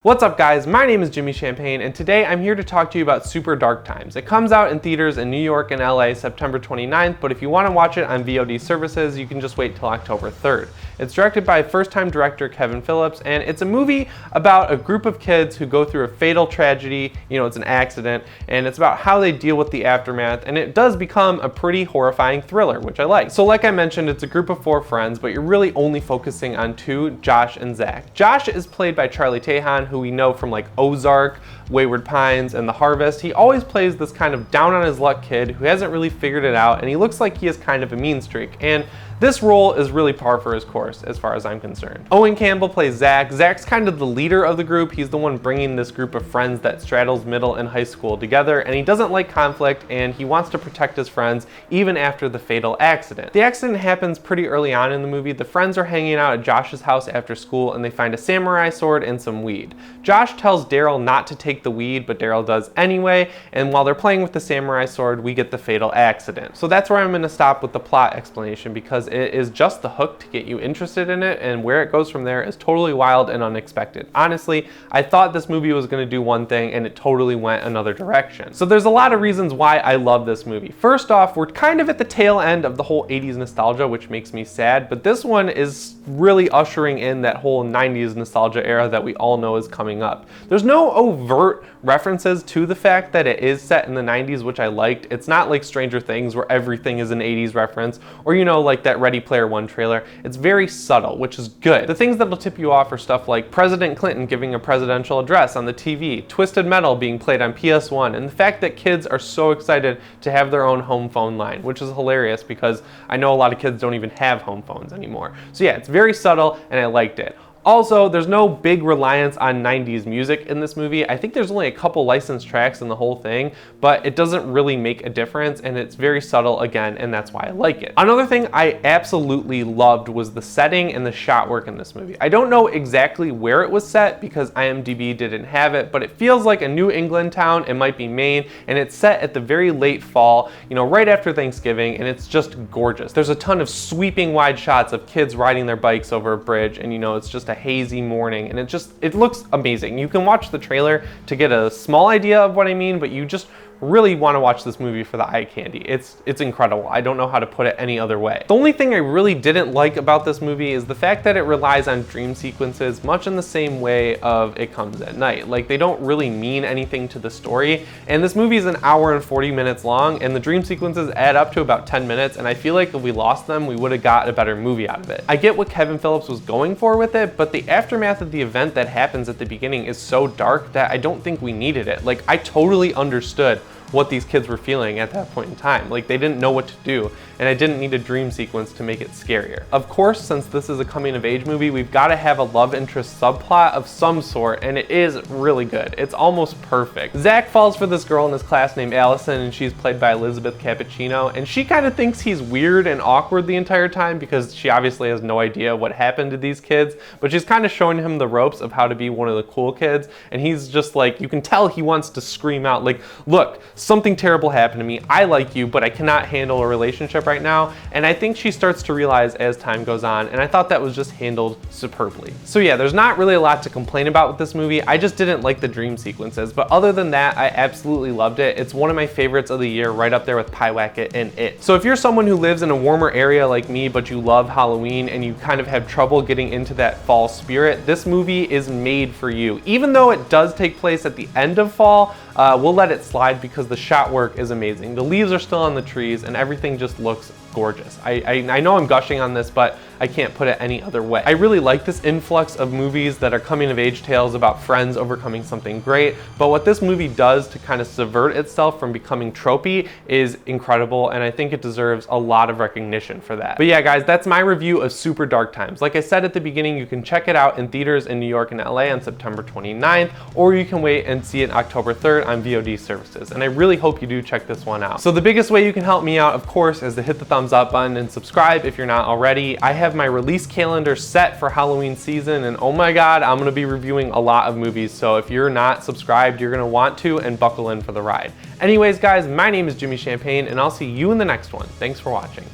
What's up guys, my name is Jimmy Champagne and today I'm here to talk to you about Super Dark Times. It comes out in theaters in New York and LA September 29th, but if you want to watch it on VOD services, you can just wait till October 3rd. It's directed by first-time director Kevin Phillips, and it's a movie about a group of kids who go through a fatal tragedy. It's an accident, and it's about how they deal with the aftermath, and it does become a pretty horrifying thriller, which I like. So like I mentioned, it's a group of 4 friends, but you're really only focusing on 2, Josh and Zach. Josh is played by Charlie Tahan, who we know from like Ozark, Wayward Pines, and The Harvest. He always plays this kind of down on his luck kid who hasn't really figured it out, and he looks like he has kind of a mean streak. And this role is really par for his course, as far as I'm concerned. Owen Campbell plays Zach. Zach's kind of the leader of the group. He's the one bringing this group of friends that straddles middle and high school together, and he doesn't like conflict, and he wants to protect his friends even after the fatal accident. The accident happens pretty early on in the movie. The friends are hanging out at Josh's house after school, and they find a samurai sword and some weed. Josh tells Daryl not to take the weed, but Daryl does anyway, and while they're playing with the samurai sword, we get the fatal accident. So that's where I'm going to stop with the plot explanation, because it is just the hook to get you interested in it, and where it goes from there is totally wild and unexpected. Honestly, I thought this movie was going to do one thing, and it totally went another direction. So there's a lot of reasons why I love this movie. First off, we're kind of at the tail end of the whole 80s nostalgia, which makes me sad, but this one is really ushering in that whole 90s nostalgia era that we all know is coming up. There's no overt references to the fact that it is set in the 90s, which I liked. It's not like Stranger Things where everything is an 80s reference, or like that Ready Player One trailer. It's very subtle, which is good. The things that'll tip you off are stuff like President Clinton giving a presidential address on the TV, Twisted Metal being played on PS1, and the fact that kids are so excited to have their own home phone line, which is hilarious because I know a lot of kids don't even have home phones anymore. So yeah, it's very subtle and I liked it. Also, there's no big reliance on 90s music in this movie. I think there's only a couple licensed tracks in the whole thing, but it doesn't really make a difference, and it's very subtle again, and that's why I like it. Another thing I absolutely loved was the setting and the shot work in this movie. I don't know exactly where it was set because IMDb didn't have it, but it feels like a New England town. It might be Maine, and it's set at the very late fall, right after Thanksgiving, and it's just gorgeous. There's a ton of sweeping wide shots of kids riding their bikes over a bridge, and it's just a hazy morning, and it looks amazing. You can watch the trailer to get a small idea of what I mean, but you just really want to watch this movie for the eye candy. It's incredible. I don't know how to put it any other way. The only thing I really didn't like about this movie is the fact that it relies on dream sequences much in the same way of It Comes at Night. Like, they don't really mean anything to the story, and this movie is an hour and 40 minutes long, and the dream sequences add up to about 10 minutes, and I feel like if we lost them, we would have got a better movie out of it. I get what Kevin Phillips was going for with it, but the aftermath of the event that happens at the beginning is so dark that I don't think we needed it. Like, I totally understood what these kids were feeling at that point in time. Like, they didn't know what to do, and I didn't need a dream sequence to make it scarier. Of course, since this is a coming of age movie, we've got to have a love interest subplot of some sort, and it is really good. It's almost perfect. Zach falls for this girl in his class named Allison, and she's played by Elizabeth Cappuccino, and she kind of thinks he's weird and awkward the entire time because she obviously has no idea what happened to these kids, but she's kind of showing him the ropes of how to be one of the cool kids, and he's just like, you can tell he wants to scream out like, look, something terrible happened to me. I like you, but I cannot handle a relationship right now. And I think she starts to realize as time goes on, and I thought that was just handled superbly. So yeah, there's not really a lot to complain about with this movie. I just didn't like the dream sequences, but other than that, I absolutely loved it. It's one of my favorites of the year, right up there with Pyewacket and It. So if you're someone who lives in a warmer area like me, but you love Halloween and you kind of have trouble getting into that fall spirit, this movie is made for you. Even though it does take place at the end of fall, we'll let it slide because the shot work is amazing. The leaves are still on the trees and everything just looks gorgeous. I know I'm gushing on this, but I can't put it any other way. I really like this influx of movies that are coming of age tales about friends overcoming something great, but what this movie does to kind of subvert itself from becoming tropey is incredible, and I think it deserves a lot of recognition for that. But yeah, guys, that's my review of Super Dark Times. Like I said at the beginning, you can check it out in theaters in New York and LA on September 29th, or you can wait and see it October 3rd on VOD services, and I really hope you do check this one out. So the biggest way you can help me out, of course, is to hit the thumbs up button and subscribe if you're not already. I have my release calendar set for Halloween season, and oh my god, I'm gonna be reviewing a lot of movies, so if you're not subscribed, you're gonna want to, and buckle in for the ride. Anyways, guys, my name is Jimmy Champagne, and I'll see you in the next one. Thanks for watching.